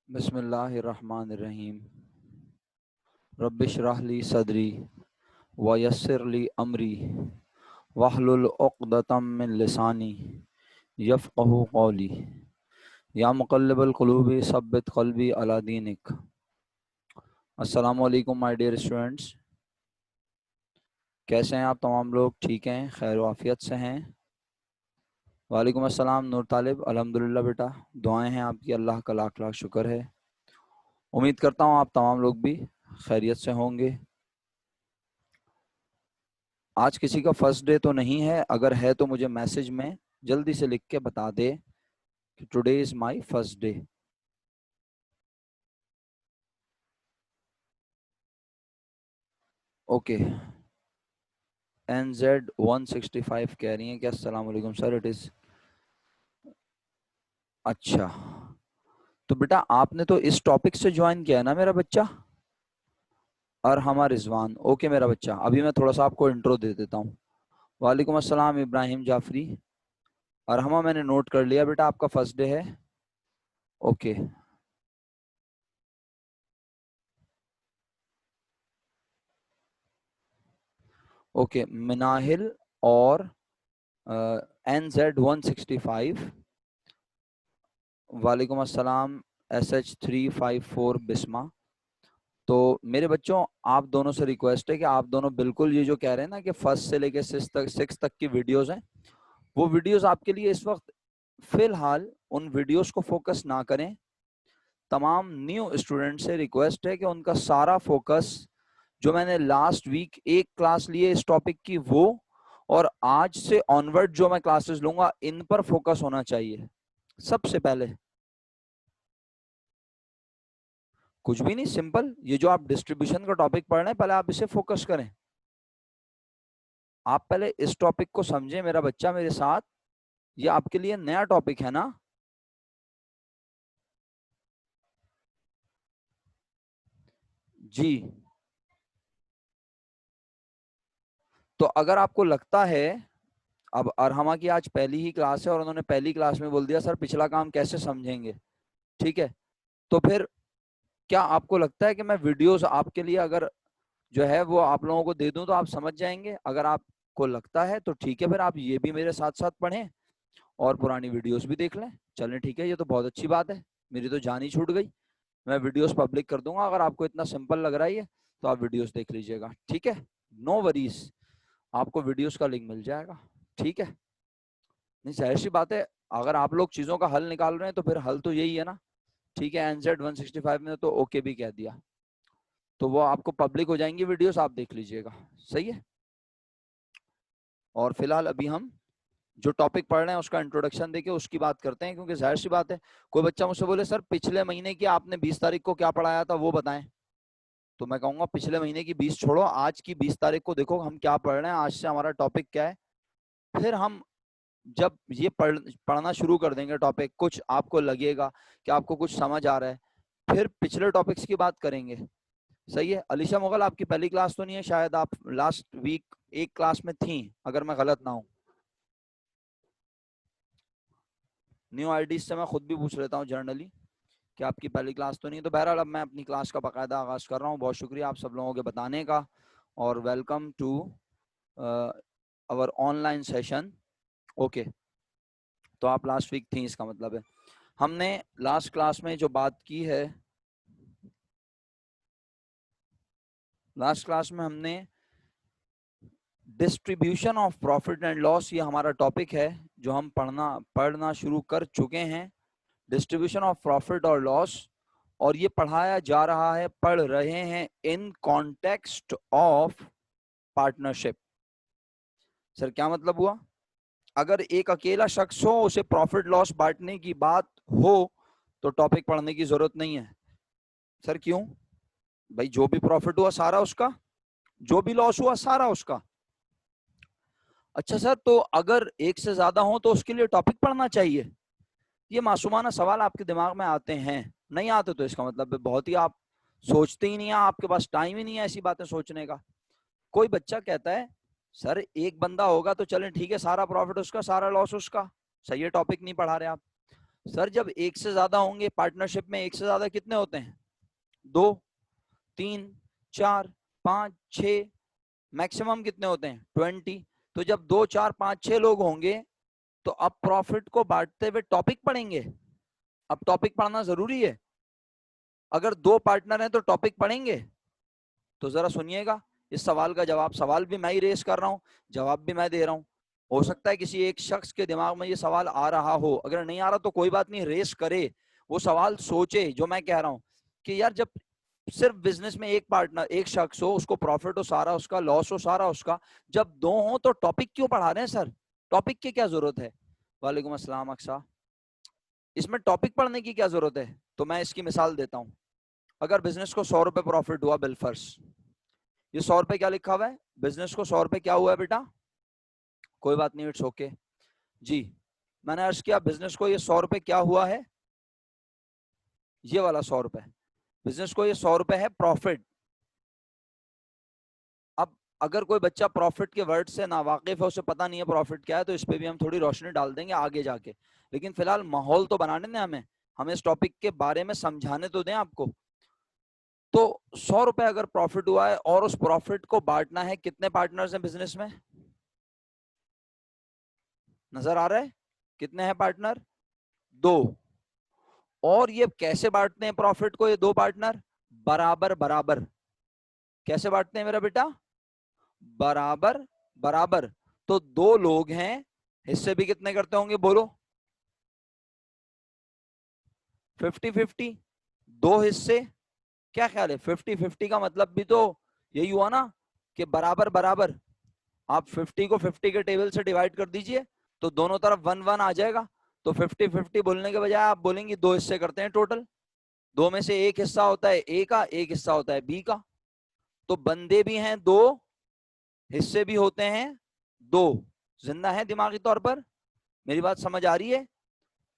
बिस्मिल्लाहिर्रहमानिर्रहीम। रब्बिश्रह ली सदरी व यस्सिर ली अमरी वहलुल उक़दतम मिन लिसानी यफ़क़हू क़ौली। या मुक़ल्लिबल क़ुलूबि सब्बित क़ल्बी अला दीनिक। अस्सलामु अलैकुम माय डियर स्टूडेंट्स, कैसे हैं आप तमाम लोग? ठीक हैं, खैर आफियत से हैं? वालेकुम अस्सलाम नूर तालिब, अल्हम्दुलिल्लाह बेटा, दुआएं हैं आपकी, अल्लाह का लाख लाख शुक्र है। उम्मीद करता हूँ आप तमाम लोग भी खैरियत से होंगे। आज किसी का फर्स्ट डे तो नहीं है, अगर है तो मुझे मैसेज में जल्दी से लिख के बता दे कि today is my first day. Okay, NZ165 कह रही हैं कि अस्सलाम वालेकुम सर, इट इज। अच्छा, तो बेटा आपने तो इस टॉपिक से ज्वाइन किया है ना मेरा बच्चा? अरहमा रिजवान, ओके मेरा बच्चा, अभी मैं थोड़ा सा आपको इंट्रो दे देता हूँ। वालेकुम अस्सलाम इब्राहिम जाफरी। अरहमा मैंने नोट कर लिया बेटा, आपका फर्स्ट डे है। ओके ओके, मिनाहिल और NZ165, वालेकुम अस्सलाम SH354 बिस्मा। तो मेरे बच्चों, आप दोनों से रिक्वेस्ट है कि आप दोनों बिल्कुल ये जो कह रहे हैं ना कि फर्स्ट से लेके सिक्स तक की वीडियोस हैं, वो वीडियोस आपके लिए इस वक्त फिलहाल उन वीडियोस को फोकस ना करें। तमाम न्यू स्टूडेंट से रिक्वेस्ट है कि उनका सारा फोकस जो मैंने लास्ट वीक एक क्लास ली है इस टॉपिक की, वो और आज से ऑनवर्ड जो मैं क्लासेस लूंगा, इन पर फोकस होना चाहिए सबसे पहले। कुछ भी नहीं, सिंपल, ये जो आप डिस्ट्रीब्यूशन का टॉपिक पढ़ रहे हैं, पहले आप इसे फोकस करें। आप पहले इस टॉपिक को समझें मेरा बच्चा मेरे साथ, ये आपके लिए नया टॉपिक है ना। जी, तो अगर आपको लगता है, अब अरहमा की आज पहली ही क्लास है और उन्होंने पहली क्लास में बोल दिया सर पिछला काम कैसे समझेंगे, ठीक है, तो फिर क्या आपको लगता है कि मैं वीडियोस आपके लिए अगर जो है वो आप लोगों को दे दूं तो आप समझ जाएंगे? अगर आपको लगता है तो ठीक है, फिर आप ये भी मेरे साथ साथ पढ़ें और पुरानी वीडियोस भी देख लें। चलें ठीक है, ये तो बहुत अच्छी बात है, मेरी तो जान ही छूट गई। मैं वीडियोस पब्लिक कर दूंगा, अगर आपको इतना सिंपल लग रहा है ये, तो आप वीडियोस देख लीजिएगा, ठीक है, नो वरीज, आपको वीडियोस का लिंक मिल जाएगा, ठीक है। नहीं, जाहिर सी बात है, अगर आप लोग चीजों का हल निकाल रहे हैं तो फिर हल तो यही है ना, ठीक है। NZ165 ने तो ओके भी कह दिया, तो वो आपको पब्लिक हो जाएंगी वीडियोस, आप देख लीजिएगा, सही है। और फिलहाल अभी हम जो टॉपिक पढ़ रहे हैं उसका इंट्रोडक्शन देके उसकी बात करते हैं, क्योंकि जाहिर सी बात है कोई बच्चा मुझसे बोले सर पिछले महीने की आपने 20 तारीख को क्या पढ़ाया था वो बताएं, तो मैं कहूंगा पिछले महीने की 20 छोड़ो, आज की 20 तारीख को देखो हम क्या पढ़ रहे हैं, आज से हमारा टॉपिक क्या है। फिर हम जब ये पढ़ना शुरू कर देंगे टॉपिक, कुछ आपको लगेगा कि आपको कुछ समझ आ रहा है, फिर पिछले टॉपिक्स की बात करेंगे, सही है। अलीशा मुगल, आपकी पहली क्लास तो नहीं है, शायद आप लास्ट वीक एक क्लास में थी अगर मैं गलत ना हूं। न्यू आईडी से मैं खुद भी पूछ लेता हूँ जर्नली कि आपकी पहली क्लास तो नहीं है। तो बहरहाल अब मैं अपनी क्लास का बाकायदा आगाज कर रहा हूँ। बहुत शुक्रिया आप सब लोगों के बताने का, और welcome to our online session. Okay, तो आप लास्ट वीक थी, इसका मतलब है हमने लास्ट क्लास में जो बात की है, लास्ट क्लास में हमने distribution of profit and loss, ये हमारा टॉपिक है जो हम पढ़ना शुरू कर चुके हैं, डिस्ट्रीब्यूशन ऑफ प्रॉफिट और लॉस। और ये पढ़ाया जा रहा है, पढ़ रहे हैं in context of partnership. Sir क्या मतलब हुआ? अगर एक अकेला शख्स हो, उसे प्रॉफिट लॉस बांटने की बात हो, तो टॉपिक पढ़ने की जरूरत नहीं है। सर क्यों? भाई जो भी प्रॉफिट हुआ सारा उसका, जो भी लॉस हुआ सारा उसका। अच्छा सर, तो अगर एक से ज्यादा हो तो उसके लिए टॉपिक पढ़ना चाहिए? ये मासूमाना सवाल आपके दिमाग में आते हैं, नहीं आते तो इसका मतलब बहुत ही आप सोचते ही नहीं है, आपके पास टाइम ही नहीं है ऐसी बातें सोचने का। कोई बच्चा कहता है सर एक बंदा होगा तो चलें ठीक है, सारा प्रॉफिट उसका सारा लॉस उसका, सही है, टॉपिक नहीं पढ़ा रहे आप। सर जब एक से ज्यादा होंगे पार्टनरशिप में, एक से ज्यादा कितने होते हैं? 2, 3, 4, 5, 6, मैक्सिमम कितने होते हैं? 20। तो जब 2, 4, 5, 6 लोग होंगे तो अब प्रॉफिट को बांटते हुए टॉपिक पढ़ेंगे। अब टॉपिक पढ़ना जरूरी है। अगर 2 पार्टनर हैं तो टॉपिक पढ़ेंगे? तो जरा सुनिएगा, इस सवाल का जवाब, सवाल भी मैं ही रेस कर रहा हूं, जवाब भी मैं दे रहा हूं। हो सकता है किसी एक शख्स के दिमाग में ये सवाल आ रहा हो, अगर नहीं आ रहा तो कोई बात नहीं, रेस करे, वो सवाल सोचे जो मैं कह रहा हूं कि यार जब सिर्फ बिजनेस में एक पार्टनर, एक शख्स हो, उसको प्रॉफिट हो सारा उसका, लॉस हो सारा उसका, जब 2 हो तो टॉपिक क्यों पढ़ा रहे हैं सर? टॉपिक की क्या जरूरत है? वालेकुम अस्सलाम अक्सा। इसमें टॉपिक पढ़ने की क्या जरूरत है? तो मैं इसकी मिसाल देता हूं। अगर बिजनेस को 100 रुपए प्रॉफिट हुआ बिलफर्स, ये 100 रुपए क्या लिखा हुआ है? बिजनेस को 100 रुपए क्या हुआ है बेटा? कोई बात नहीं, इट्स ओके जी। मैंने अर्ज किया बिजनेस को ये 100 रुपए क्या हुआ है? ये वाला 100 रुपए बिजनेस को ये 100 रुपए है प्रॉफिट। अब अगर कोई बच्चा प्रॉफिट के वर्ड से ना वाकिफ है, उसे पता नहीं है प्रॉफिट क्या है, तो इस पे भी हम थोड़ी रोशनी डाल देंगे आगे जाके। लेकिन फिलहाल माहौल तो बनाने दें हमें इस टॉपिक के बारे में समझाने तो दें आपको। तो 100 रुपए अगर प्रॉफिट हुआ है और उस प्रॉफिट को बांटना है, कितने पार्टनर्स हैं बिजनेस में? नजर आ रहा है? कितने हैं पार्टनर? 2। और ये कैसे बांटते हैं प्रॉफिट को ये 2 पार्टनर? बराबर बराबर। कैसे बांटते हैं मेरा बेटा? बराबर बराबर। तो 2 लोग हैं, हिस्से भी कितने करते होंगे बोलो? 50-50। 2 हिस्से, क्या ख्याल है? 50-50 का मतलब भी तो यही हुआ ना कि बराबर बराबर। आप 50 को 50 के टेबल से डिवाइड कर दीजिए तो दोनों तरफ 1-1 आ जाएगा। तो 50-50 बोलने के बजाय आप बोलेंगे 2 हिस्से करते हैं टोटल। 2 में से एक हिस्सा होता है ए का, एक हिस्सा होता है बी का। तो बंदे भी हैं 2, हिस्से भी होते हैं 2। जिंदा है दिमागी तौर पर? मेरी बात समझ आ रही है?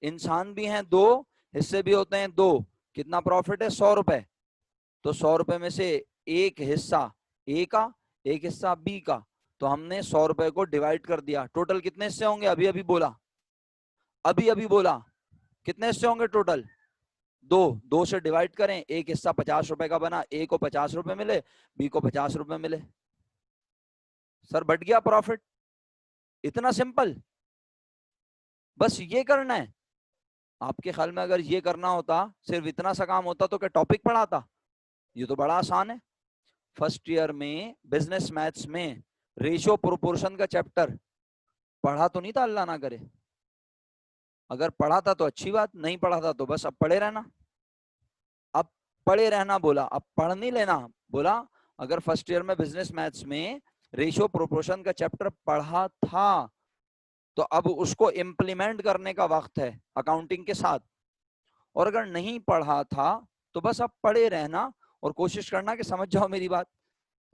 इंसान भी हैं 2, हिस्से भी होते हैं 2। कितना प्रॉफिट है? 100 रुपए। तो 100 रुपए में से एक हिस्सा ए का, एक हिस्सा बी का। तो हमने 100 रुपए को डिवाइड कर दिया। टोटल कितने हिस्से होंगे? अभी अभी बोला, अभी अभी बोला, कितने हिस्से होंगे टोटल? 2। 2 से डिवाइड करें, एक हिस्सा 50 रुपए का बना, ए को 50 रुपए मिले, बी को 50 रुपए मिले। सर बढ़ गया प्रॉफिट। इतना सिंपल, बस ये करना है। आपके ख्याल में अगर ये करना होता, सिर्फ इतना सा काम होता, तो क्या टॉपिक पढ़ाता? ये तो बड़ा आसान है। फर्स्ट ईयर में बिजनेस मैथ्स में रेशियो प्रोपोर्शन का चैप्टर पढ़ा तो नहीं था, अल्लाह ना करे। अगर पढ़ा था तो अच्छी बात, नहीं पढ़ा था तो बस अब पढ़े रहना। अब पढ़े रहना बोला, अब पढ़ नहीं लेना बोला। अगर फर्स्ट ईयर में बिजनेस मैथ्स में रेशियो प्रोपोर्शन का चैप्टर पढ़ा था तो अब उसको इम्प्लीमेंट करने का वक्त है अकाउंटिंग के साथ। और अगर नहीं पढ़ा था तो बस अब पढ़े रहना और कोशिश करना कि समझ जाओ मेरी बात।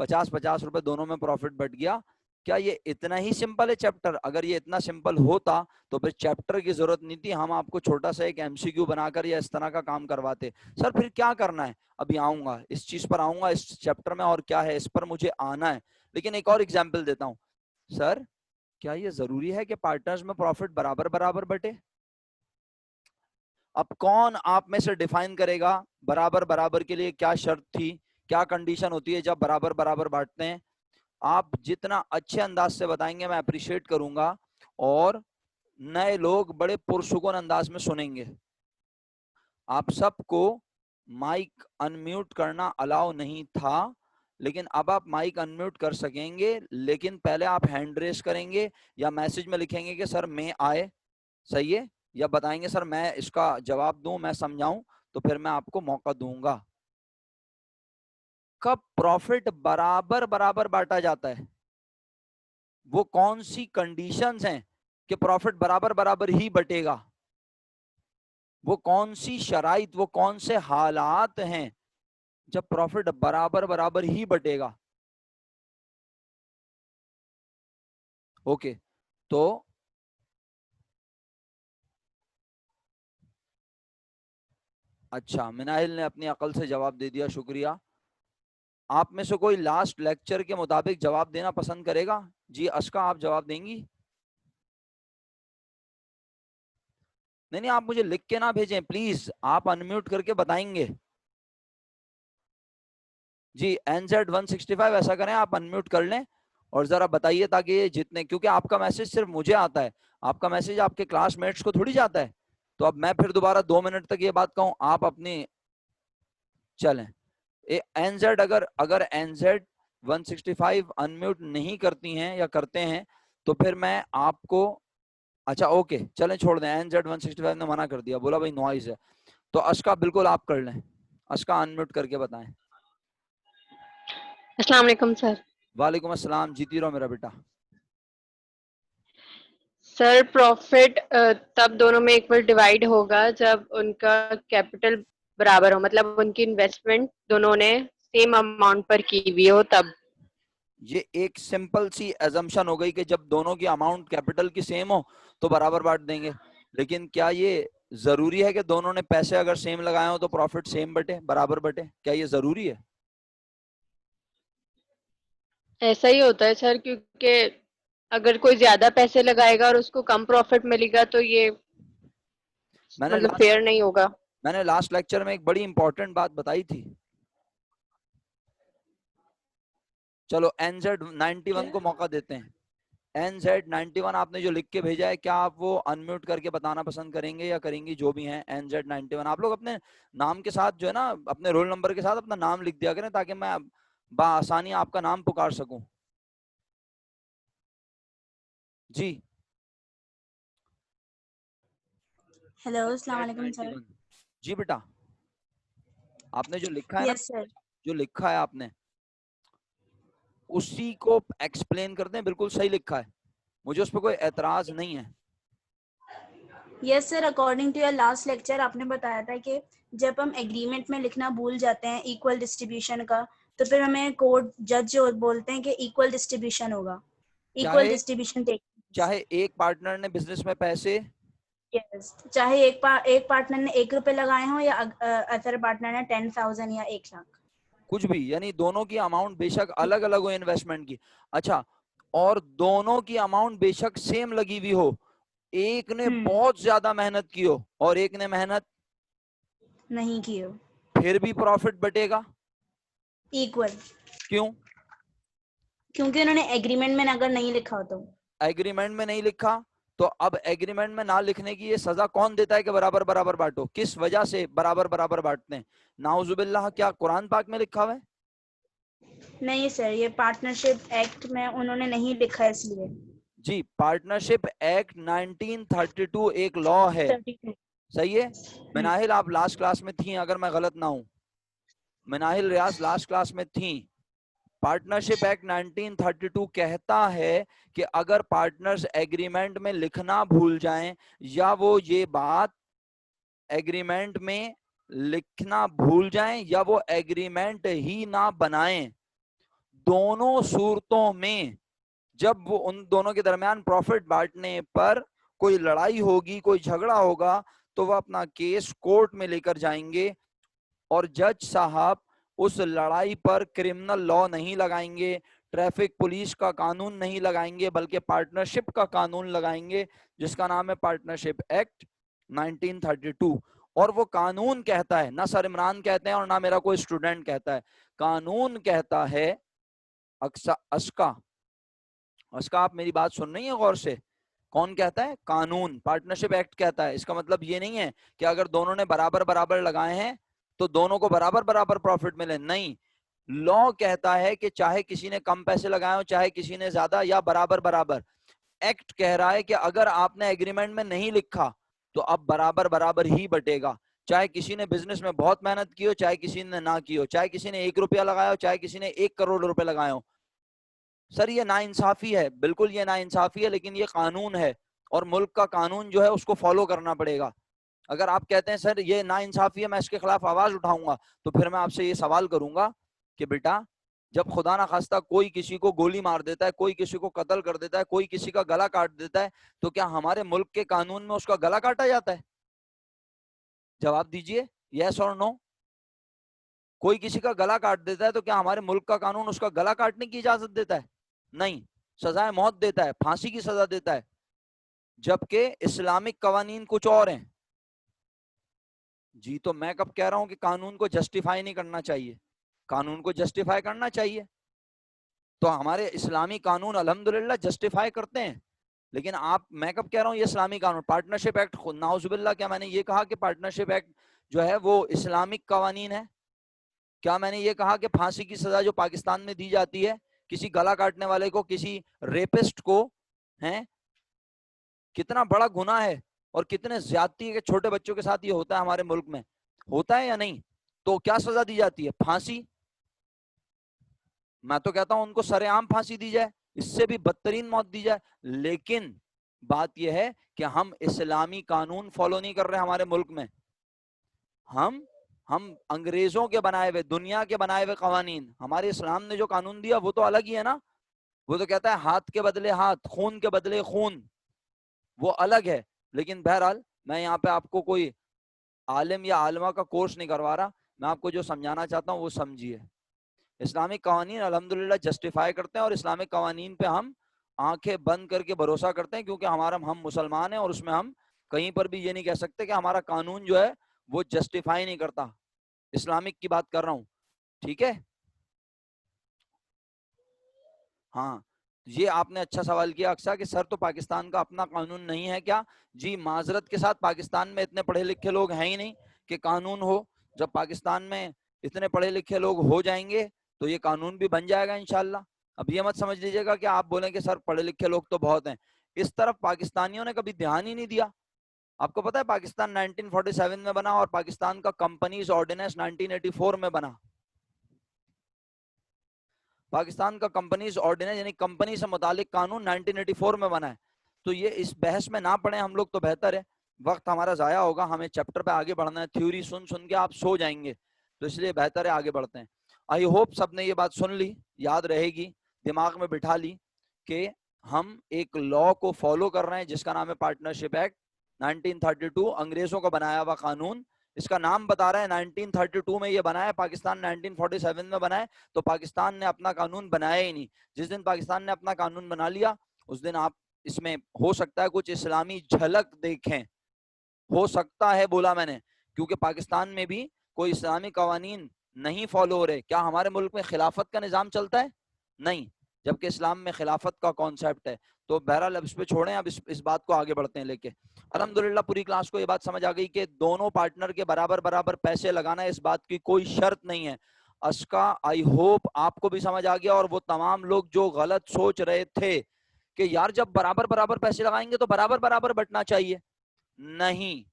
50-50 रुपए दोनों में प्रॉफिट बढ़ गया। क्या ये इतना ही सिंपल है चैप्टर? अगर ये इतना सिंपल होता तो फिर चैप्टर की जरूरत नहीं थी, हम आपको छोटा सा एक एमसीक्यू बनाकर या इस तरह का काम करवाते। सर फिर क्या करना है? अभी आऊंगा, इस चीज पर आऊंगा, इस चैप्टर में और क्या है इस पर मुझे आना है। लेकिन एक और एग्जाम्पल देता हूँ। सर क्या ये जरूरी है कि पार्टनर्स में प्रॉफिट बराबर बराबर बटे? अब कौन आप में से डिफाइन करेगा बराबर बराबर के लिए क्या शर्त थी, क्या कंडीशन होती है जब बराबर बराबर बांटते हैं? आप जितना अच्छे अंदाज से बताएंगे मैं अप्रिशिएट करूंगा और नए लोग बड़े पुरसुकून अंदाज में सुनेंगे। आप सबको माइक अनम्यूट करना अलाउ नहीं था, लेकिन अब आप माइक अनम्यूट कर सकेंगे, लेकिन पहले आप हैंड रेस करेंगे या मैसेज में लिखेंगे कि सर मैं आए, सही है, या बताएंगे सर मैं इसका जवाब दूं, मैं समझाऊं, तो फिर मैं आपको मौका दूंगा। कब प्रॉफिट बराबर बराबर बांटा जाता है? वो कौन सी कंडीशंस हैं कि प्रॉफिट बराबर बराबर ही बटेगा? वो कौन सी शराइत, वो कौन से हालात हैं जब प्रॉफिट बराबर बराबर ही बटेगा? ओके, तो अच्छा, मिनाइल ने अपनी अकल से जवाब दे दिया, शुक्रिया। आप में से कोई लास्ट लेक्चर के मुताबिक जवाब देना पसंद करेगा? जी अश्का, आप जवाब देंगी? नहीं नहीं, आप मुझे लिख के ना भेजें प्लीज, आप अनम्यूट करके बताएंगे। जी NZ 165 ऐसा करें, आप अनम्यूट कर लें और जरा बताइए, ताकि ये जितने, क्योंकि आपका मैसेज सिर्फ मुझे आता है, आपका मैसेज आपके क्लासमेट्स को थोड़ी जाता है। तो अब मैं फिर दोबारा 2 मिनट तक ये बात कहूं, आप अपनी चलें। NZ अगर अगर NZ 165 अनम्यूट नहीं करती हैं या करते हैं तो फिर मैं आपको, अच्छा ओके चलें छोड़ दें, NZ 165 ने मना कर दिया, बोला भाई नॉइज है। तो अशका बिल्कुल आप कर लें, अशका अनम्यूट करके बताएं। अस्सलाम वालेकुम सर। वालेकुम अस्सलाम, जीती रहो मेरा बेटा। सर प्रॉफिट तब दोनों में इक्वल डिवाइड होगा जब उनका कैपिटल बराबर हो, मतलब उनकी इन्वेस्टमेंट दोनों ने सेम अमाउंट पर की हुई हो तब। ये एक सिंपल सी एजम्पशन हो गई कि जब दोनों की अमाउंट कैपिटल की सेम हो तो बराबर बांट देंगे। लेकिन क्या ये जरूरी है कि दोनों ने पैसे अगर सेम लगाए हो तो प्रॉफिट सेम बटे, बराबर बटे? क्या ये जरूरी है? ऐसा ही होता है सर, क्योंकि अगर कोई ज्यादा पैसे लगाएगा और उसको कम प्रॉफिट मिलेगा तो ये मैंने मतलब लास्ट फेयर नहीं होगा। मैंने लास्ट लेक्चर में एक बड़ी इंपॉर्टेंट बात बताई थी। चलो NZ 91 को मौका देते हैं। NZ 91 आपने जो लिख के भेजा है, क्या आप वो अनम्यूट करके बताना पसंद करेंगे या करेंगी? जो भी हैं NZ 91, आप लोग अपने नाम के साथ जो है ना, अपने रोल नंबर के साथ अपना नाम लिख दिया करें, ताकि मैं बआसानी आपका नाम पुकार सकूं। जी हेलो, अस्सलाम NZ वालेकुम सर। 91। जी बेटा, आपने जो लिखा है ना, यस सर। जो लिखा है आपने उसी को एक्सप्लेन करते हैं, बिल्कुल सही लिखा है, मुझे उस पर कोई एतराज नहीं है। Yes sir, according to your last lecture आपने बताया था कि जब हम एग्रीमेंट में लिखना भूल जाते हैं इक्वल डिस्ट्रीब्यूशन का, तो फिर हमें कोर्ट जज जो बोलते हैं कि इक्वल डिस्ट्रीब्यूशन होगा, इक्वल चाहे डिस्ट्रीब्यूशन टेक। चाहे एक पार्टनर ने बिजनेस में पैसे, यस, चाहे एक पार्टनर ने ₹1 लगाए हों या अदर पार्टनर ने 10,000 या 1 लाख। कुछ भी, यानी दोनों की अमाउंट बेशक अलग अलग हो इन्वेस्टमेंट की, अच्छा, और दोनों की अमाउंट बेशक सेम लगी हुई हो, एक ने बहुत ज्यादा मेहनत की हो और एक ने मेहनत नहीं की हो, फिर भी प्रॉफिट बटेगा। इक्वल, क्यों? क्योंकि उन्होंने एग्रीमेंट में अगर नहीं लिखा हो तो। एग्रीमेंट में नहीं लिखा, तो अब एग्रीमेंट में ना लिखने की ये सजा कौन देता है कि बराबर बराबर बांटो? किस वजह से बराबर बराबर बांटते हैं? नाउजुबिल्लाह, क्या कुरान पाक में लिखा हुआ है? नहीं सर, ये पार्टनरशिप एक्ट में उन्होंने नहीं लिखा है इसलिए। जी, पार्टनरशिप एक्ट 1932 एक लॉ है, 32। सही है। मिनाहिल आप लास्ट क्लास में थी, अगर मैं गलत ना हूं, मिनाहिल रियाज लास्ट क्लास में थी। पार्टनरशिप एक्ट 1932 कहता है कि अगर पार्टनर्स एग्रीमेंट में लिखना भूल जाएं, या वो ये बात एग्रीमेंट में लिखना भूल जाएं, या वो एग्रीमेंट ही ना बनाएं, दोनों सूरतों में जब वो उन दोनों के दरमियान प्रॉफिट बांटने पर कोई लड़ाई होगी, कोई झगड़ा होगा, तो वह अपना केस कोर्ट में लेकर जाएंगे और जज साहब उस लड़ाई पर क्रिमिनल लॉ नहीं लगाएंगे, ट्रैफिक पुलिस का कानून नहीं लगाएंगे, बल्कि पार्टनरशिप का कानून लगाएंगे, जिसका नाम है पार्टनरशिप एक्ट 1932। और वो कानून कहता है, ना सर इमरान कहते हैं और ना मेरा कोई स्टूडेंट कहता है, कानून कहता है, अशका अशका आप मेरी बात सुन रही है गौर से? कौन कहता है? कानून, पार्टनरशिप एक्ट कहता है। इसका मतलब ये नहीं है कि अगर दोनों ने बराबर बराबर लगाए हैं तो दोनों को बराबर बराबर प्रॉफिट मिले, नहीं। लॉ कहता है कि चाहे किसी ने कम पैसे लगाए हो, चाहे किसी ने ज्यादा, या बराबर बराबर। एक्ट कह रहा है कि अगर आपने एग्रीमेंट में नहीं लिखा तो अब बराबर बराबर ही बटेगा, चाहे किसी ने बिजनेस में बहुत मेहनत की हो, चाहे किसी ने ना की हो, चाहे किसी ने ₹1 लगाया हो, चाहे किसी ने 1 करोड़ रुपए लगाए हो। सर ये नाइंसाफी है, बिल्कुल ये नाइंसाफी है, लेकिन ये कानून है और मुल्क का कानून जो है उसको फॉलो करना पड़ेगा। अगर आप कहते हैं सर ये नाइंसाफी है, मैं इसके खिलाफ आवाज उठाऊंगा, तो फिर मैं आपसे ये सवाल करूंगा कि बेटा, जब खुदा ना खास्ता कोई किसी को गोली मार देता है, कोई किसी को कत्ल कर देता है, कोई किसी का गला काट देता है, तो क्या हमारे मुल्क के कानून में उसका गला काटा जाता है? जवाब दीजिए, यस और नो। कोई किसी का गला काट देता है तो क्या हमारे मुल्क का कानून उसका गला काटने की इजाजत देता है? नहीं, सजाए मौत देता है, फांसी की सजा देता है। जबकि इस्लामिक कवानीन कुछ और हैं। जी तो मैं कब कह रहा हूं कि कानून को जस्टिफाई नहीं करना चाहिए? कानून को जस्टिफाई करना चाहिए। तो हमारे इस्लामी कानून अल्हम्दुलिल्लाह जस्टिफाई करते हैं। लेकिन मैं कब कह रहा हूँ ये इस्लामी कानून, पार्टनरशिप एक्ट, नाउजुबिल्लाह, क्या मैंने ये कहा कि पार्टनरशिप एक्ट जो है वो इस्लामिक कवानीन है? क्या मैंने ये कहा कि फांसी की सजा जो पाकिस्तान में दी जाती है किसी गला काटने वाले को, किसी रेपिस्ट को, हैं, कितना बड़ा गुनाह है और कितने ज्यादती के छोटे बच्चों के साथ ये होता है हमारे मुल्क में, होता है या नहीं? तो क्या सजा दी जाती है? फांसी। मैं तो कहता हूं उनको सरेआम फांसी दी जाए, इससे भी बदतरीन मौत दी जाए। लेकिन बात यह है कि हम इस्लामी कानून फॉलो नहीं कर रहे हमारे मुल्क में। हम अंग्रेजों के बनाए हुए, दुनिया के बनाए हुए कवानीन, हमारे इस्लाम ने जो कानून दिया वो तो अलग ही है ना। वो तो कहता है हाथ के बदले हाथ, खून के बदले खून, वो अलग है। लेकिन बहरहाल मैं यहाँ पे आपको कोई आलिम या आलिमा का कोर्स नहीं करवा रहा, मैं आपको जो समझाना चाहता हूँ वो समझिए। इस्लामिक कवानीन अल्हम्दुलिल्लाह जस्टिफाई करते हैं और इस्लामिक कवानीन पे हम आंखें बंद करके भरोसा करते हैं, क्योंकि हम मुसलमान हैं और उसमें हम कहीं पर भी ये नहीं कह सकते कि हमारा कानून जो है वो जस्टिफाई नहीं करता। इस्लामिक की बात कर रहा हूँ, ठीक है? हाँ, ये आपने अच्छा सवाल किया अक्सा कि सर तो पाकिस्तान का अपना कानून नहीं है क्या? जी माजरत के साथ पाकिस्तान में इतने पढ़े लिखे लोग हैं ही नहीं कि कानून हो। जब पाकिस्तान में इतने पढ़े लिखे लोग हो जाएंगे तो ये कानून भी बन जाएगा इंशाल्लाह। अब ये मत समझ लीजिएगा कि आप बोलें कि सर पढ़े लिखे लोग तो बहुत हैं, इस तरफ पाकिस्तानियों ने कभी ध्यान ही नहीं दिया। आपको पता है पाकिस्तान 1947 में बना और पाकिस्तान का कंपनीज ऑर्डिनेंस 1984 में बना। पाकिस्तान का कंपनीज ऑर्डिनेंस यानी कंपनी से मुतालिक कानून 1984 में बना है। तो ये इस बहस में ना पड़े हम लोग तो बेहतर है, वक्त हमारा जाया होगा, हमें चैप्टर पे आगे बढ़ना है। थ्योरी सुन सुन के आप सो जाएंगे, तो इसलिए बेहतर है आगे बढ़ते हैं। आई होप सबने ये बात सुन ली, याद रहेगी, दिमाग में बिठा ली कि हम एक लॉ को फॉलो कर रहे हैं जिसका नाम है पार्टनरशिप एक्ट 1932, अंग्रेजों का बनाया हुआ कानून। इसका नाम बता रहा है 1932 में ये बना है, पाकिस्तान 1947 में बना है, तो पाकिस्तान ने अपना कानून बनाया ही नहीं। जिस दिन पाकिस्तान ने अपना कानून बना लिया उस दिन आप इसमें हो सकता है कुछ इस्लामी झलक देखें, हो सकता है बोला मैंने, क्योंकि पाकिस्तान में भी कोई इस्लामी कवानीन नहीं फॉलो हो रहे। क्या हमारे मुल्क में खिलाफत का निज़ाम चलता है? नहीं, जबकि इस्लाम में खिलाफत का कॉन्सेप्ट है। तो बहरहाल अब इस पे छोड़ें, अब इस बात को आगे बढ़ते हैं लेके। अल्हम्दुलिल्लाह पूरी क्लास को ये बात समझ आ गई कि दोनों पार्टनर के बराबर बराबर पैसे लगाना है, इस बात की कोई शर्त नहीं है। अस्का आई होप आपको भी समझ आ गया, और वो तमाम लोग जो गलत सोच रहे थे कि यार जब बराबर बराबर पैसे लगाएंगे तो बराबर बराबर बंटना चाहिए, नहीं,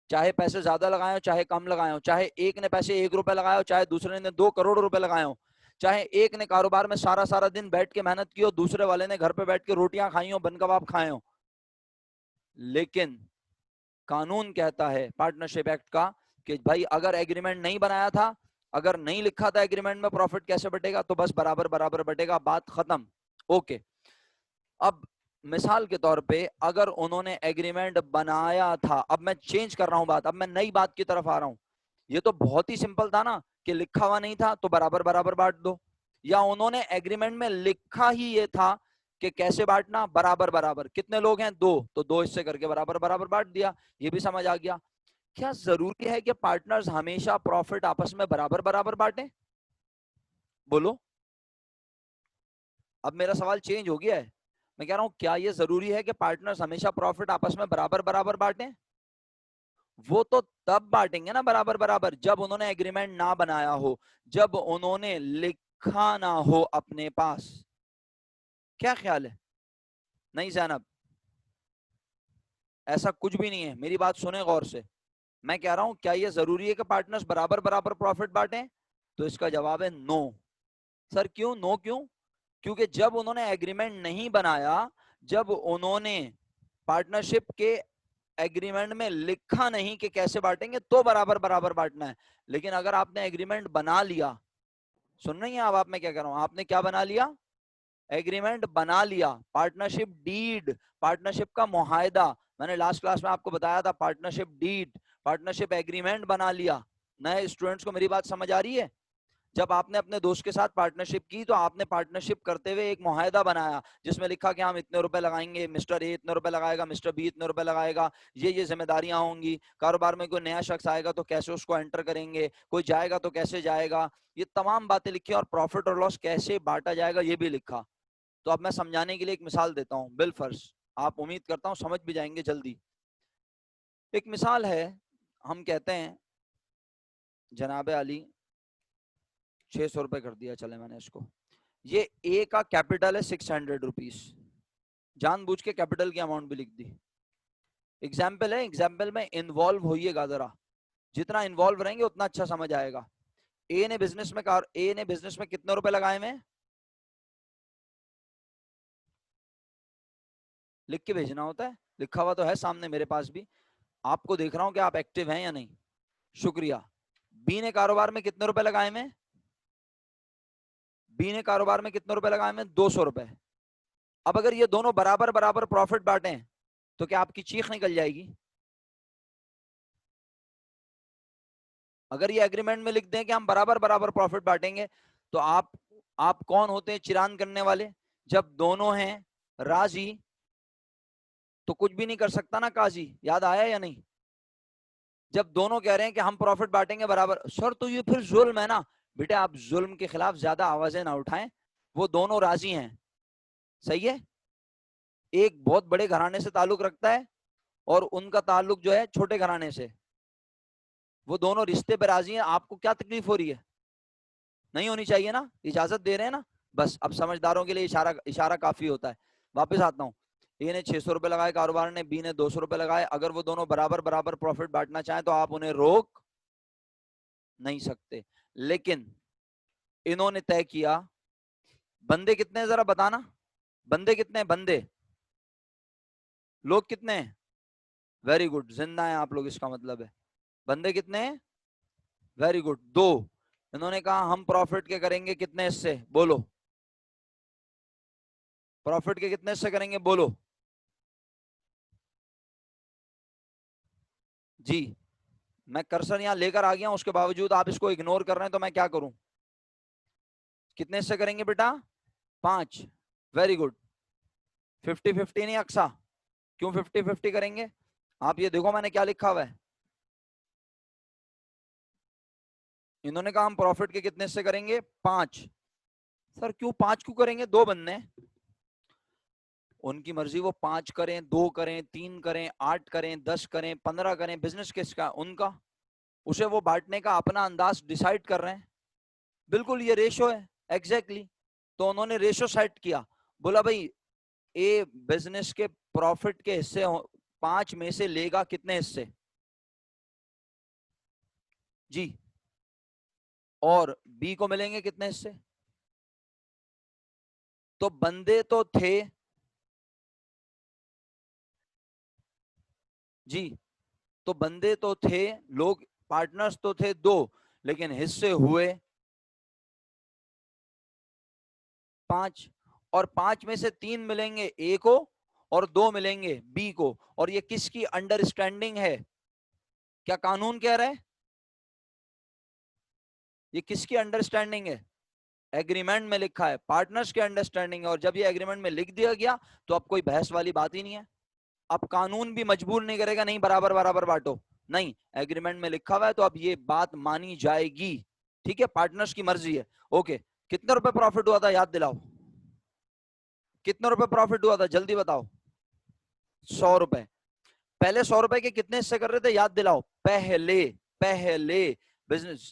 चाहे पैसे ज्यादा लगाए हो चाहे कम लगाए हो, चाहे एक ने पैसे 1 रुपए लगाए हो चाहे दूसरे ने 2 करोड़ रुपए लगाए हो, चाहे एक ने कारोबार में सारा सारा दिन बैठ के मेहनत की हो, दूसरे वाले ने घर पे बैठ के रोटियां खाई हो, बन कबाब खाए हो, लेकिन कानून कहता है पार्टनरशिप एक्ट का कि भाई अगर एग्रीमेंट नहीं बनाया था, अगर नहीं लिखा था एग्रीमेंट में प्रॉफिट कैसे बटेगा, तो बस बराबर बराबर बटेगा, बात खत्म। ओके, अब मिसाल के तौर पे अगर उन्होंने एग्रीमेंट बनाया था, अब मैं चेंज कर रहा हूं बात, अब मैं नई बात की तरफ आ रहा हूं। ये तो बहुत ही सिंपल था ना कि लिखा हुआ नहीं था तो बराबर बराबर बांट दो, या उन्होंने एग्रीमेंट में लिखा ही ये था कि कैसे बांटना, बराबर बराबर, कितने लोग हैं 2, तो 2 हिस्से करके बराबर बराबर बांट दिया, ये भी समझ आ गया। क्या जरूरी है कि पार्टनर्स हमेशा प्रॉफिट आपस में बराबर बराबर बांटे? बोलो, अब मेरा सवाल चेंज हो गया है, मैं कह रहा हूं क्या ये जरूरी है कि पार्टनर्स हमेशा प्रॉफिट आपस में बराबर बराबर बांटें? वो तो तब बांटेंगे ना बराबर बराबर जब उन्होंने एग्रीमेंट ना बनाया हो, जब उन्होंने लिखा ना हो अपने पास। क्या ख्याल है? नहीं जैनब, ऐसा कुछ भी नहीं है, मेरी बात सुने गौर से। मैं कह रहा हूं क्या ये जरूरी है कि पार्टनर्स बराबर बराबर प्रॉफिट बांटें? तो इसका जवाब है नो। सर क्यों नो, क्यों? क्योंकि जब उन्होंने एग्रीमेंट नहीं बनाया, जब उन्होंने पार्टनरशिप के एग्रीमेंट में लिखा नहीं कि कैसे बांटेंगे, तो बराबर बराबर बांटना है। लेकिन अगर आपने एग्रीमेंट बना लिया, सुन रही हैं आप मैं क्या कह रहा हूं, आपने क्या बना लिया? एग्रीमेंट बना लिया, पार्टनरशिप डीड, पार्टनरशिप का मुआहदा, मैंने लास्ट क्लास में आपको बताया था, पार्टनरशिप डीड, पार्टनरशिप एग्रीमेंट बना लिया। नए स्टूडेंट्स को मेरी बात समझ आ रही है? जब आपने अपने दोस्त के साथ पार्टनरशिप की तो आपने पार्टनरशिप करते हुए एक मुआहदा बनाया जिसमें लिखा कि हम इतने रुपए लगाएंगे, मिस्टर ए इतने रुपए लगाएगा, मिस्टर बी इतने रुपए लगाएगा, ये जिम्मेदारियां होंगी, कारोबार में कोई नया शख्स आएगा तो कैसे उसको एंटर करेंगे, कोई जाएगा तो कैसे जाएगा, ये तमाम बातें लिखी और प्रॉफिट और लॉस कैसे बांटा जाएगा ये भी लिखा। तो अब मैं समझाने के लिए एक मिसाल देता हूँ, बिल फर्ज आप उम्मीद करता हूँ समझ भी जाएंगे जल्दी। एक मिसाल है, हम कहते हैं जनाबे अली 600 रुपए कर दिया, चले मैंने इसको, ये ए का कैपिटल है 600 रुपीज, जानबूझ के कैपिटल की अमाउंट भी लिख दी। एग्जाम्पल है, एग्जाम्पल में इन्वॉल्व होइएगा जरा, जितना इन्वॉल्व रहेंगे उतना अच्छा समझ आएगा। ए ने बिजनेस में कितने रुपए लगाए में, लिख के भेजना होता है, लिखा हुआ तो है सामने मेरे पास भी, आपको देख रहा हूं कि आप एक्टिव हैं या नहीं, शुक्रिया। बी ने कारोबार में कितने रुपए लगाए में, बी ने कारोबार में कितने रुपए लगाए में, 200 रुपए। अब अगर ये दोनों बराबर बराबर प्रॉफिट बांटे तो क्या आपकी चीख निकल जाएगी? अगर ये एग्रीमेंट में लिख दें कि हम बराबर बराबर प्रॉफिट बांटेंगे तो आप कौन होते हैं चिरान करने वाले? जब दोनों हैं राजी तो कुछ भी नहीं कर सकता ना काजी, याद आया या नहीं? जब दोनों कह रहे हैं कि हम प्रॉफिट बांटेंगे बराबर, सर तो ये फिर जुल्म है ना। बेटे आप जुल्म के खिलाफ ज्यादा आवाजें ना उठाएं, वो दोनों राजी हैं, सही है। एक बहुत बड़े घराने से ताल्लुक रखता है और उनका ताल्लुक जो है छोटे घराने से, वो दोनों रिश्ते पे राजी हैं, आपको क्या तकलीफ हो रही है? नहीं होनी चाहिए ना, इजाजत दे रहे हैं ना, बस अब समझदारों के लिए इशारा काफी होता है। वापस आता हूँ, ए ने 600 रुपए लगाए कारोबार ने, बी ने 200 रुपए लगाए, अगर वो दोनों बराबर बराबर प्रॉफिट बांटना चाहें तो आप उन्हें रोक नहीं सकते। लेकिन इन्होंने तय किया, बंदे कितने हैं जरा बताना, बंदे कितने हैं, बंदे लोग कितने हैं? वेरी गुड, जिंदा है आप लोग, इसका मतलब है बंदे कितने हैं? Very good, 2। इन्होंने कहा हम प्रॉफिट के करेंगे कितने हिस्से, बोलो, प्रॉफिट के कितने हिस्से करेंगे, बोलो जी। मैं कर्सर यहां लेकर आ गया, उसके बावजूद आप इसको इग्नोर कर रहे हैं तो मैं क्या करूं? कितने हिस्से करेंगे बेटा? 5। वेरी गुड, 50-50 नहीं अक्सा, क्यों 50-50 करेंगे? आप ये देखो मैंने क्या लिखा हुआ है, इन्होंने कहा हम प्रॉफिट के कितने हिस्से करेंगे, 5। सर क्यों 5 क्यों करेंगे, 2 बनने, उनकी मर्जी, वो 5 करें, 2 करें, 3 करें, 8 करें, 10 करें, 15 करें, बिजनेस किसका, उनका, उसे वो बांटने का अपना अंदाज डिसाइड कर रहे हैं। बिल्कुल ये रेशो है, एग्जैक्टली। तो उन्होंने रेशो सेट किया, बोला भाई ए बिजनेस के प्रॉफिट के हिस्से 5 में से लेगा कितने हिस्से जी, और बी को मिलेंगे कितने हिस्से। तो बंदे तो थे जी, तो बंदे तो थे, लोग पार्टनर्स तो थे 2, लेकिन हिस्से हुए 5, और 5 में से 3 मिलेंगे ए को और 2 मिलेंगे बी को। और ये किसकी अंडरस्टैंडिंग है, क्या कानून कह रहा है? ये किसकी अंडरस्टैंडिंग है? एग्रीमेंट में लिखा है, पार्टनर्स की अंडरस्टैंडिंग है। और जब ये एग्रीमेंट में लिख दिया गया तो अब कोई बहस वाली बात ही नहीं है। अब कानून भी मजबूर नहीं करेगा नहीं बराबर बराबर बांटो, नहीं, एग्रीमेंट में लिखा हुआ है तो अब ये बात मानी जाएगी, ठीक है, पार्टनर्स की मर्जी है। ओके, कितने रुपए प्रॉफिट हुआ था याद दिलाओ, कितने रुपए प्रॉफिट हुआ था जल्दी बताओ? 100 रुपए। पहले 100 रुपए के कितने हिस्से कर रहे थे याद दिलाओ? पहले पहले बिजनेस,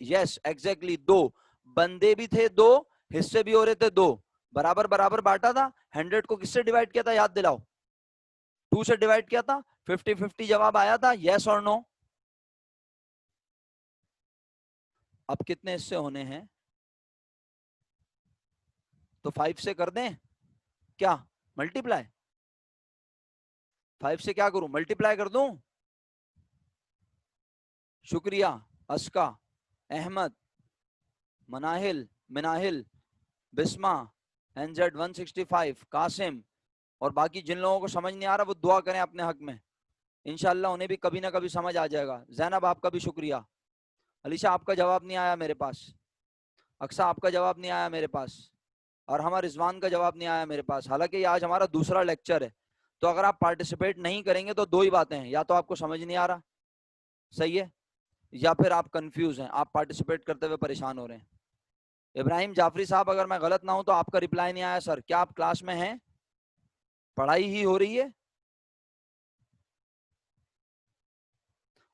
यस एग्जैक्टली, 2 बंदे भी थे, 2 हिस्से भी हो रहे थे, 2 बराबर बराबर बांटा था। 100 को किससे डिवाइड किया था याद दिलाओ? 2 से डिवाइड किया था, 50-50 जवाब आया था, यस और नो? अब कितने हिस्से होने हैं? तो 5 से कर दें क्या, मल्टीप्लाई? 5 से क्या करूं, मल्टीप्लाई कर दूं? शुक्रिया अस्का, अहमद, मनाहिल, मिनाहिल, बिस्मा, एनजेड 165, कासिम, और बाकी जिन लोगों को समझ नहीं आ रहा वो दुआ करें अपने हक में, इंशाल्लाह उन्हें भी कभी ना कभी समझ आ जाएगा। जैनब आपका भी शुक्रिया। अलीशा आपका जवाब नहीं आया मेरे पास, अक्सा आपका जवाब नहीं आया मेरे पास, और हमारे रिजवान का जवाब नहीं आया मेरे पास, हालांकि ये आज हमारा दूसरा लेक्चर है। तो अगर आप पार्टिसिपेट नहीं करेंगे तो दो ही बातें हैं, या तो आपको समझ नहीं आ रहा, सही है, या फिर आप कंफ्यूज हैं, आप पार्टिसिपेट करते हुए परेशान हो रहे हैं। इब्राहिम जाफरी साहब, अगर मैं गलत ना हूं तो आपका रिप्लाई नहीं आया सर, क्या आप क्लास में हैं, पढ़ाई ही हो रही है?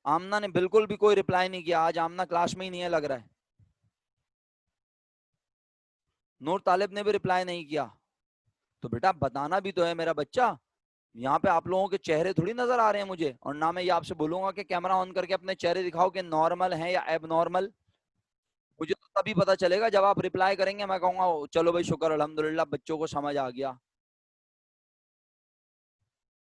आमना ने बिल्कुल भी कोई रिप्लाई नहीं किया, आज आमना क्लास में ही नहीं है लग रहा है। नूर तालिब ने भी रिप्लाई नहीं किया। तो बेटा बताना भी तो है मेरा बच्चा, यहाँ पे आप लोगों के चेहरे थोड़ी नजर आ रहे हैं मुझे, और ना मैं ये आपसे बोलूंगा कि कैमरा ऑन करके अपने चेहरे दिखाओ कि नॉर्मल है या एब नॉर्मल। मुझे तो तभी पता चलेगा जब आप रिप्लाई करेंगे, मैं कहूंगा चलो भाई शुक्र अल्हम्दुलिल्लाह बच्चों को समझ आ गया।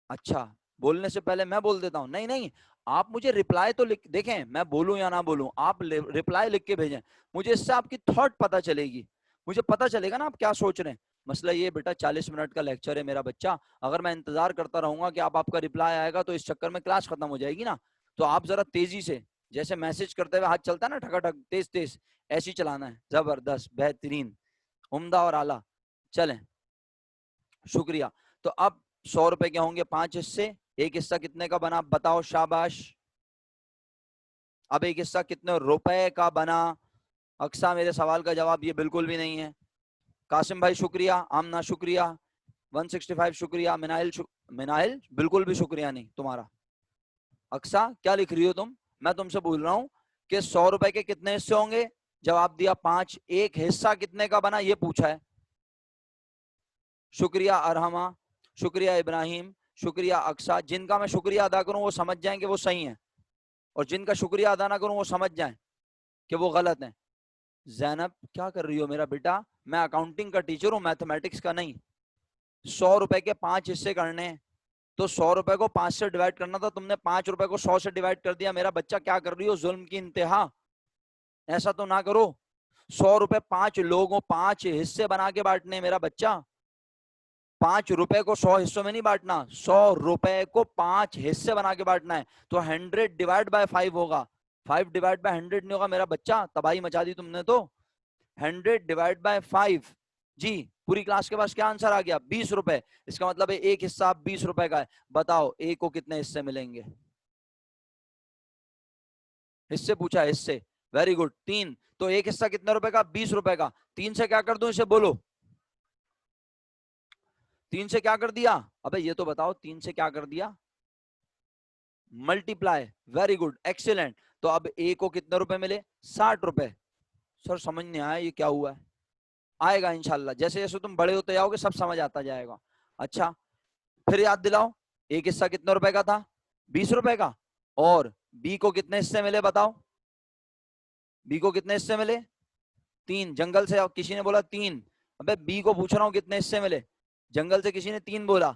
अच्छा, बोलने से पहले मैं बोल देता हूँ, नहीं नहीं, आप मुझे रिप्लाई तो लिख देखें, मैं बोलूं या ना बोलूं, आप रिप्लाई लिख के भेजें, मुझे इससे आपकी थॉट पता चलेगी, मुझे पता चलेगा ना आप क्या सोच रहे हैं। मसला ये बेटा 40 मिनट का लेक्चर है मेरा बच्चा, अगर मैं इंतजार करता रहूंगा कि आप आपका रिप्लाई आएगा तो इस चक्कर में क्लास खत्म हो जाएगी ना। तो आप जरा तेजी से, जैसे मैसेज करते हुए हाथ चलता है ना ठकाठक तेज तेज, ऐसे ही चलाना है, जबरदस्त बेहतरीन उम्दा और आला। चलें, शुक्रिया। तो अब 100 रुपए के होंगे 5 हिस्से, एक हिस्सा कितने का बना बताओ, शाबाश। अब एक हिस्सा कितने रुपए का बना? अक्सा मेरे सवाल का जवाब ये बिल्कुल भी नहीं है। कासिम भाई शुक्रिया, आमना शुक्रिया, 165 शुक्रिया, मिनाइल बिल्कुल भी शुक्रिया नहीं तुम्हारा। अक्सा क्या लिख रही हो तुम? मैं तुमसे बोल रहा हूं कि 100 रुपए के कितने हिस्से होंगे, जवाब दिया 5, एक हिस्सा कितने का बना ये पूछा है। शुक्रिया अरहमा, शुक्रिया इब्राहिम, शुक्रिया अक्सा। जिनका मैं शुक्रिया अदा करूं वो समझ जाएं कि वो सही है, और जिनका शुक्रिया अदा ना करूं वो समझ जाएं कि वो गलत है। जैनब क्या कर रही हो मेरा बेटा? मैं अकाउंटिंग का टीचर हूं, मैथमेटिक्स का नहीं। 100 रुपए के 5 हिस्से करने हैं, तो 100 रुपए को 5 से डिवाइड करना था, तुमने 5 रुपए को 100 से डिवाइड कर दिया। मेरा बच्चा क्या कर रही हो, जुल्म की इंतहा, ऐसा तो ना करो। 100 रुपए 5 लोगों 5 हिस्से बना के बांटने मेरा बच्चा, 5 रुपए को 100 हिस्सों में नहीं बांटना, 100 रुपए को 5 हिस्से बना के बांटना है। तो 100 डिवाइड बाय 5 होगा, 5 डिवाइड बाय 100 नहीं होगा मेरा बच्चा, तबाही मचा दी तुमने तो। 100 डिवाइड बाय 5, जी पूरी क्लास के पास क्या आंसर आ गया? 20 रुपए। इसका मतलब है एक हिस्सा 20 रुपए का है। बताओ ए को कितने हिस्से मिलेंगे? हिस्से पूछा है, हिस्से, वेरी गुड, 3। तो एक हिस्सा कितने रुपए का? 20 रुपए का। 3 से क्या कर दूं इसे, बोलो 3 से क्या कर दिया? अबे ये तो बताओ 3 से क्या कर दिया? Multiply, very good, excellent. तो अब ए को कितने रुपए मिले? 60 रुपए। सर समझ नहीं आया ये क्या हुआ है, आएगा इंशाल्लाह, जैसे जैसे तुम बड़े होते जाओगे सब समझ आता जाएगा। अच्छा फिर याद दिलाओ, एक हिस्सा कितने रुपए का था? 20 रुपए का। और बी को कितने हिस्से मिले बताओ? बी को कितने हिस्से मिले? 3। जंगल से किसी ने बोला 3, अबे बी को पूछ रहा हूँ कितने हिस्से मिले? जंगल से किसी ने 3 बोला,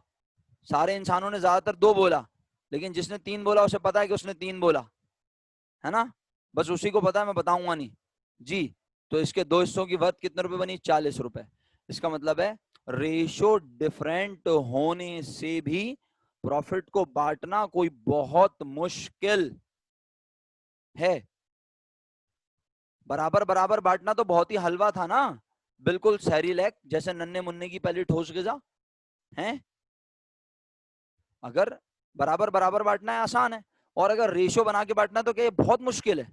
सारे इंसानों ने ज्यादातर 2 बोला, लेकिन जिसने 3 बोला उसे पता है कि उसने 3 बोला है ना, बस उसी को पता है, मैं बताऊंगा नहीं जी। तो इसके 2 हिस्सों की वर्थ कितने रुपए बनी? 40 रुपए। इसका मतलब है रेशो डिफरेंट होने से भी प्रॉफिट को बांटना कोई बहुत मुश्किल है। बराबर बराबर बांटना तो बहुत ही हलवा था ना, बिल्कुल सेरिलैक जैसे नन्हे मुन्ने की पहली ठोस ग़िज़ा है। अगर बराबर बराबर बांटना है आसान है, और अगर रेशो बना के बांटना है तो क्या ये बहुत मुश्किल है?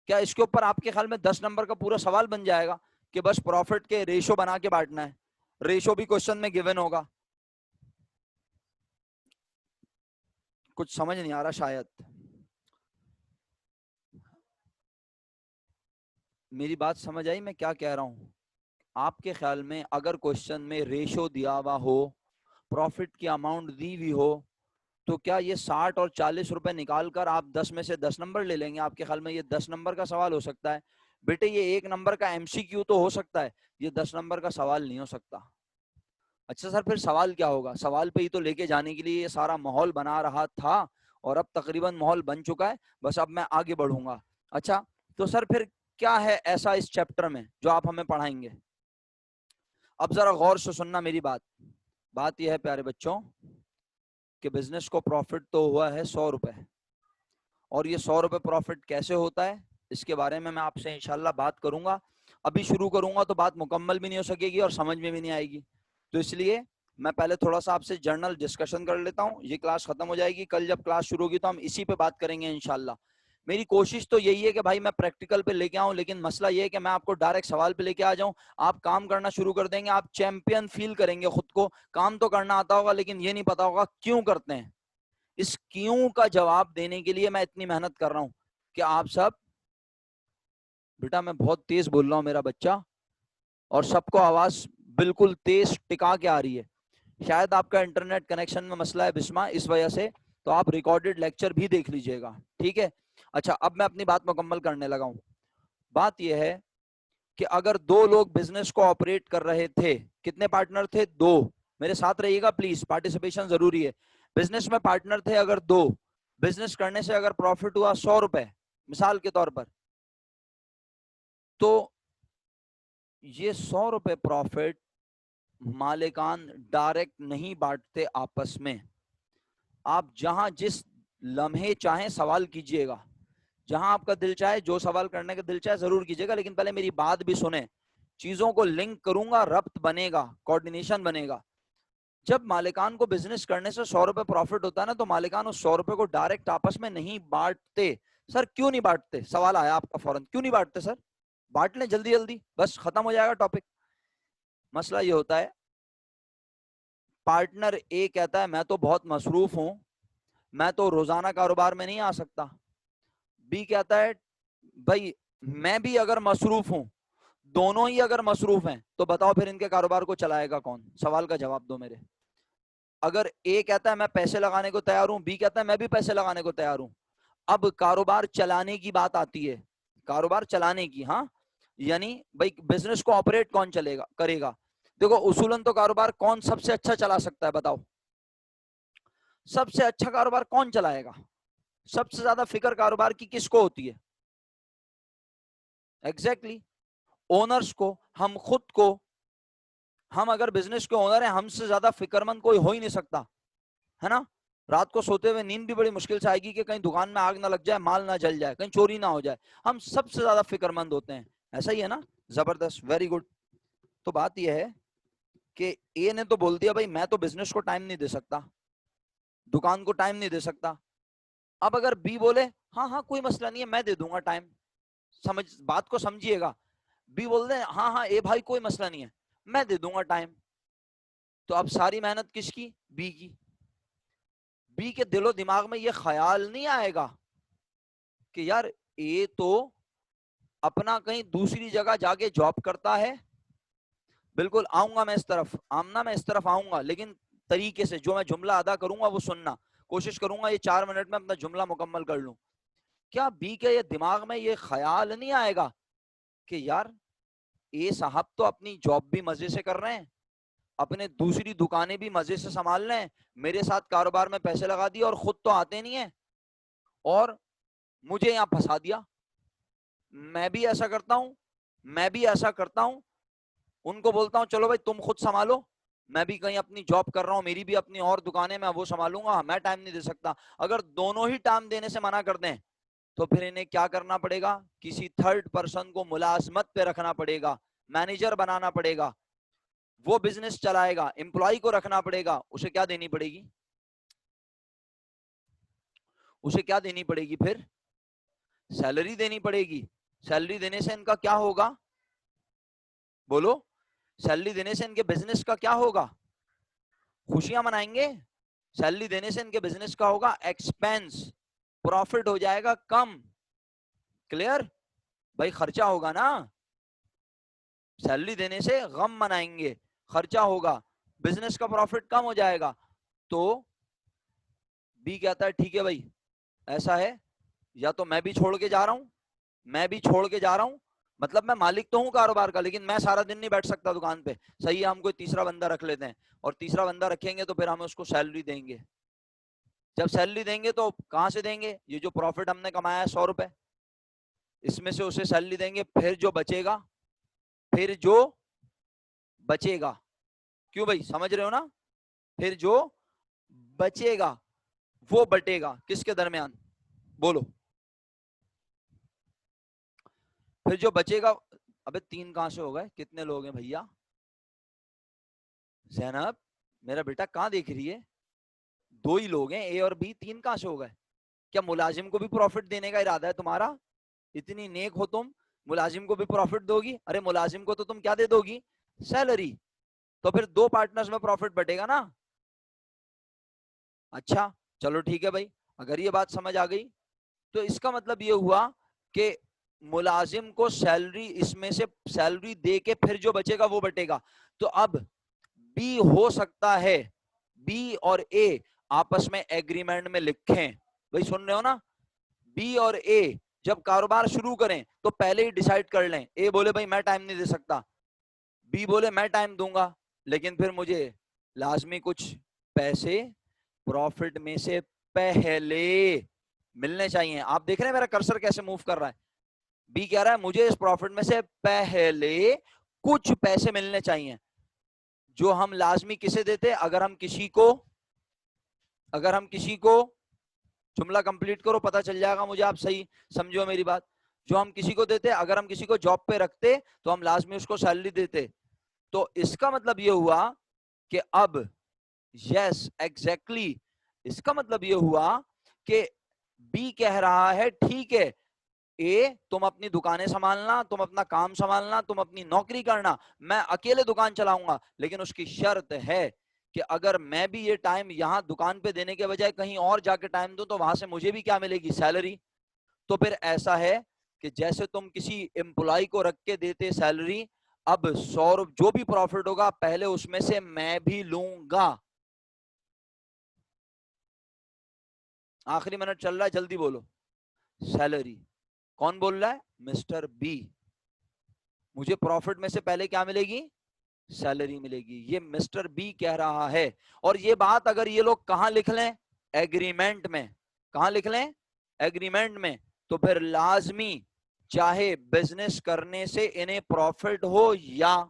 क्या इसके ऊपर आपके ख्याल में 10 नंबर का पूरा सवाल बन जाएगा कि बस प्रॉफिट के रेशो बना के बांटना है? रेशो भी क्वेश्चन में गिवन होगा। कुछ समझ नहीं आ रहा शायद, मेरी बात समझ आई मैं क्या कह रहा हूं? आपके ख्याल में अगर क्वेश्चन में रेशो दिया हुआ हो, प्रॉफिट की अमाउंट दी हुई हो, तो क्या ये 60 और 40 रुपए निकाल कर आप 10 में से 10 नंबर ले लेंगे? आपके ख्याल में ये 10 नंबर का सवाल हो सकता है? बेटे ये 1 नंबर का एमसीक्यू तो हो सकता है, ये 10 नंबर का सवाल नहीं हो सकता। अच्छा सर फिर सवाल क्या होगा? सवाल पे ही तो लेके जाने के लिए ये सारा माहौल बना रहा था, और अब तकरीबन माहौल बन चुका है, बस अब मैं आगे बढ़ूंगा। अच्छा तो सर फिर क्या है ऐसा इस चैप्टर में जो आप हमें पढ़ाएंगे? अब जरा गौर से सुनना मेरी बात। बात यह है प्यारे बच्चों कि बिजनेस को प्रॉफिट तो हुआ है 100 रुपए, और ये 100 रुपए प्रॉफिट कैसे होता है? इसके बारे में मैं आपसे इंशाल्लाह बात करूंगा। अभी शुरू करूंगा तो बात मुकम्मल भी नहीं हो सकेगी और समझ में भी नहीं आएगी, तो इसलिए मैं पहले थोड़ा सा आपसे जर्नल डिस्कशन कर लेता हूँ। ये क्लास खत्म हो जाएगी, कल जब क्लास शुरू होगी तो हम इसी पे बात करेंगे इंशाल्लाह। मेरी कोशिश तो यही है कि भाई मैं प्रैक्टिकल पे लेके आऊं, लेकिन मसला ये है कि मैं आपको डायरेक्ट सवाल पे लेके आ जाऊं, आप काम करना शुरू कर देंगे, आप चैंपियन फील करेंगे खुद को। काम तो करना आता होगा लेकिन ये नहीं पता होगा क्यों करते हैं। इस क्यों का जवाब देने के लिए मैं इतनी मेहनत कर रहा हूं कि आप सब, बेटा मैं बहुत तेज बोल रहा हूं मेरा बच्चा, और सबको आवाज बिल्कुल तेज टिका के आ रही है। शायद आपका इंटरनेट कनेक्शन में मसला है बिस्मा, इस वजह से, तो आप रिकॉर्डेड लेक्चर भी देख लीजिएगा, ठीक है। अच्छा, अब मैं अपनी बात मुकम्मल करने लगा हूं। बात यह है कि अगर दो लोग बिजनेस को ऑपरेट कर रहे थे, कितने पार्टनर थे? दो। मेरे साथ रहिएगा प्लीज, पार्टिसिपेशन जरूरी है। बिजनेस में पार्टनर थे अगर दो, बिजनेस करने से अगर प्रॉफिट हुआ 100 रुपए मिसाल के तौर पर, तो ये 100 रुपए प्रॉफिट मालिकान डायरेक्ट नहीं बांटते आपस में। आप जहां जिस लम्हे चाहें सवाल कीजिएगा, जहां आपका दिल चाहे, जो सवाल करने का दिल चाहे जरूर कीजिएगा, लेकिन पहले मेरी बात भी सुने। चीजों को लिंक करूंगा, रब्त बनेगा, कोऑर्डिनेशन बनेगा। जब मालिकान को बिजनेस करने से 100 रुपए प्रॉफिट होता है ना, तो मालिकान उस 100 रुपए को डायरेक्ट आपस में नहीं बांटते। सर क्यों नहीं बांटते? सवाल आया आपका फौरन, क्यों नहीं बांटते सर? बांट लें जल्दी जल्दी, बस खत्म हो जाएगा टॉपिक। मसला ये होता है, पार्टनर ए कहता है मैं तो बहुत मसरूफ हूं, मैं तो रोजाना कारोबार में नहीं आ सकता। बी कहता है भाई मैं भी अगर मसरूफ हूं, दोनों ही अगर मसरूफ हैं, तो बताओ फिर इनके कारोबार को चलाएगा कौन? सवाल का जवाब दो मेरे। अगर ए कहता है मैं पैसे लगाने को तैयार हूं, बी कहता है मैं भी पैसे लगाने को तैयार हूं, अब कारोबार चलाने की बात आती है, कारोबार चलाने की। हाँ, यानी भाई बिजनेस को ऑपरेट कौन चलेगा करेगा? देखो उसूलन तो कारोबार कौन सबसे अच्छा चला सकता है बताओ? सबसे अच्छा कारोबार कौन चलाएगा? सबसे ज्यादा फिक्र कारोबार की किसको होती है? एग्जैक्टली ओनर्स को, हम खुद को। हम अगर बिजनेस के ओनर हैं, हमसे ज्यादा फिक्रमंद कोई हो ही नहीं सकता, है ना। रात को सोते हुए नींद भी बड़ी मुश्किल से आएगी कि कहीं दुकान में आग ना लग जाए, माल ना जल जाए, कहीं चोरी ना हो जाए। हम सबसे ज्यादा फिक्रमंद होते हैं, ऐसा ही है ना। जबरदस्त, वेरी गुड। तो बात यह है कि ए ने तो बोल दिया भाई मैं तो बिजनेस को टाइम नहीं दे सकता, दुकान को टाइम नहीं दे सकता। अब अगर बी बोले हाँ हाँ कोई मसला नहीं है, मैं दे दूंगा टाइम, समझ बात को समझिएगा। बी बोल दे हाँ हाँ ए भाई कोई मसला नहीं है, मैं दे दूंगा टाइम। तो अब सारी मेहनत किसकी? बी की। बी के दिलो दिमाग में ये ख्याल नहीं आएगा कि यार ए तो अपना कहीं दूसरी जगह जाके जॉब करता है। बिल्कुल आऊंगा मैं इस तरफ, आमना मैं इस तरफ आऊंगा, लेकिन तरीके से जो मैं जुमला अदा करूंगा वो सुनना, कोशिश करूंगा ये 4 मिनट में अपना जुमला मुकम्मल कर लूं। क्या बी के ये दिमाग में ये ख्याल नहीं आएगा कि यार ए साहब तो अपनी जॉब भी मजे से कर रहे हैं, अपने दूसरी दुकानें भी मजे से संभाल रहे हैं, मेरे साथ कारोबार में पैसे लगा दिए और खुद तो आते नहीं है, और मुझे यहां फंसा दिया। मैं भी ऐसा करता हूं, मैं भी ऐसा करता हूं, उनको बोलता हूं चलो भाई तुम खुद संभालो, मैं भी कहीं अपनी जॉब कर रहा हूं, मेरी भी अपनी और दुकानें, मैं वो संभालूंगा, मैं टाइम नहीं दे सकता। अगर दोनों ही टाइम देने से मना कर दें, तो फिर इन्हें क्या करना पड़ेगा? किसी थर्ड पर्सन को मुलाजमत पे रखना पड़ेगा, मैनेजर बनाना पड़ेगा, वो बिजनेस चलाएगा, एम्प्लॉय को रखना पड़ेगा। उसे क्या देनी पड़ेगी? उसे क्या देनी पड़ेगी? फिर सैलरी देनी पड़ेगी। सैलरी देने से इनका क्या होगा? बोलो, सैलरी देने से इनके बिजनेस का क्या होगा? खुशियां मनाएंगे। सैलरी देने से इनके बिजनेस का होगा एक्सपेंस, प्रॉफिट हो जाएगा कम। क्लियर भाई? खर्चा होगा ना, सैलरी देने से गम मनाएंगे, खर्चा होगा, बिजनेस का प्रॉफिट कम हो जाएगा। तो बी कहता है ठीक है भाई ऐसा है, या तो मैं भी छोड़ के जा रहा हूं, मैं भी छोड़ के जा रहा हूं, मतलब मैं मालिक तो हूं कारोबार का, लेकिन मैं सारा दिन नहीं बैठ सकता दुकान पे। सही है, हम कोई तीसरा बंदा रख लेते हैं, और तीसरा बंदा रखेंगे तो फिर हम उसको सैलरी देंगे। जब सैलरी देंगे तो कहां से देंगे? ये जो प्रॉफिट हमने कमाया है 100 रुपए, इसमें से उसे सैलरी देंगे। फिर जो बचेगा, फिर जो बचेगा, क्यों भाई समझ रहे हो ना? फिर जो बचेगा वो बटेगा किसके दरमियान? बोलो। फिर जो बचेगा, अबे 3 कहां से हो गए, कितने लोग हैं भैया? जैनब मेरा बेटा कहाँ देख रही है? 2 ही लोग हैं, ए और बी, 3 कहां से हो गए? क्या मुलाजिम को भी प्रॉफिट देने का इरादा है तुम्हारा? इतनी नेक हो तुम, मुलाजिम को भी प्रॉफिट दोगी? अरे मुलाजिम को तो तुम क्या दे दोगी? सैलरी। तो फिर 2 पार्टनर्स में प्रॉफिट बटेगा ना। अच्छा चलो ठीक है भाई, अगर ये बात समझ आ गई तो इसका मतलब ये हुआ कि मुलाजिम को सैलरी, इसमें से सैलरी दे के फिर जो बचेगा वो बटेगा। तो अब बी हो सकता है, बी और ए आपस में एग्रीमेंट में लिखें, भाई सुन रहे हो ना, बी और ए जब कारोबार शुरू करें तो पहले ही डिसाइड कर लें। ए बोले भाई मैं टाइम नहीं दे सकता, बी बोले मैं टाइम दूंगा, लेकिन फिर मुझे लाजमी कुछ पैसे प्रॉफिट में से पहले मिलने चाहिए। आप देख रहे हैं मेरा कर्सर कैसे मूव कर रहा है? बी कह रहा है मुझे इस प्रॉफिट में से पहले कुछ पैसे मिलने चाहिए, जो हम लाजमी किसे देते? अगर हम किसी को जुमला कंप्लीट करो, पता चल जाएगा मुझे, आप सही समझो मेरी बात। जो हम किसी को देते, अगर हम किसी को जॉब पे रखते तो हम लाजमी उसको सैलरी देते। तो इसका मतलब ये हुआ कि अब, यस एग्जैक्टली, इसका मतलब ये हुआ कि बी कह रहा है ठीक है ए, तुम अपनी दुकानें संभालना, तुम अपना काम संभालना, तुम अपनी नौकरी करना, मैं अकेले दुकान चलाऊंगा, लेकिन उसकी शर्त है कि अगर मैं भी ये टाइम यहाँ दुकान पे देने के बजाय कहीं और जाके टाइम दूं तो वहां से मुझे भी क्या मिलेगी? सैलरी। तो फिर ऐसा है कि जैसे तुम किसी एम्प्लॉय को रख के देते सैलरी, अब 100 जो भी प्रॉफिट होगा पहले उसमें से मैं भी लूंगा। आखिरी मिनट चल रहा है, जल्दी बोलो। सैलरी। कौन बोल रहा है? Mister B. मुझे प्रॉफिट में से पहले क्या मिलेगी? सैलरी मिलेगी, ये मिस्टर बी कह रहा है। और ये बात अगर ये लोग कहां लिख लें? एग्रीमेंट में। कहां लिख लें? एग्रीमेंट में। तो फिर लाजमी, चाहे बिजनेस करने से इन्हें प्रॉफिट हो या,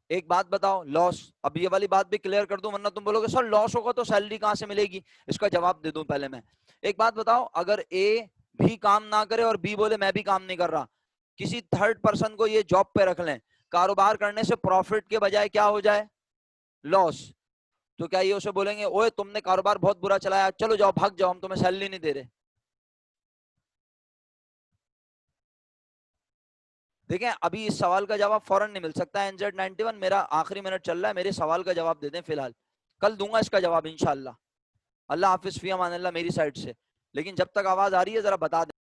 एक बात बताओ, लॉस, अब ये वाली बात भी क्लियर कर दूं वरना तुम बोलोगे सर लॉस होगा तो सैलरी कहां से मिलेगी। इसका जवाब दे दूं पहले मैं। एक बात बताओ, अगर ए भी काम ना करे और बी बोले मैं भी काम नहीं कर रहा, किसी थर्ड पर्सन को ये जॉब पे रख लें, कारोबार करने से प्रॉफिट के बजाय क्या हो जाए? लॉस। तो क्या ये उसे बोलेंगे ओए तुमने कारोबार बहुत बुरा चलाया, चलो जाओ भाग जाओ, हम तुम्हें सैलरी नहीं दे रहे? देखें अभी इस सवाल का जवाब फौरन नहीं मिल सकता है। NZ91 मेरा आखिरी मिनट चल रहा है, मेरे सवाल का जवाब दे दें फिलहाल, कल दूंगा इसका जवाब इंशाल्लाह। अल्लाह हाफिज, फी अमान अल्लाह मेरी साइड से। लेकिन जब तक आवाज आ रही है जरा बता दें।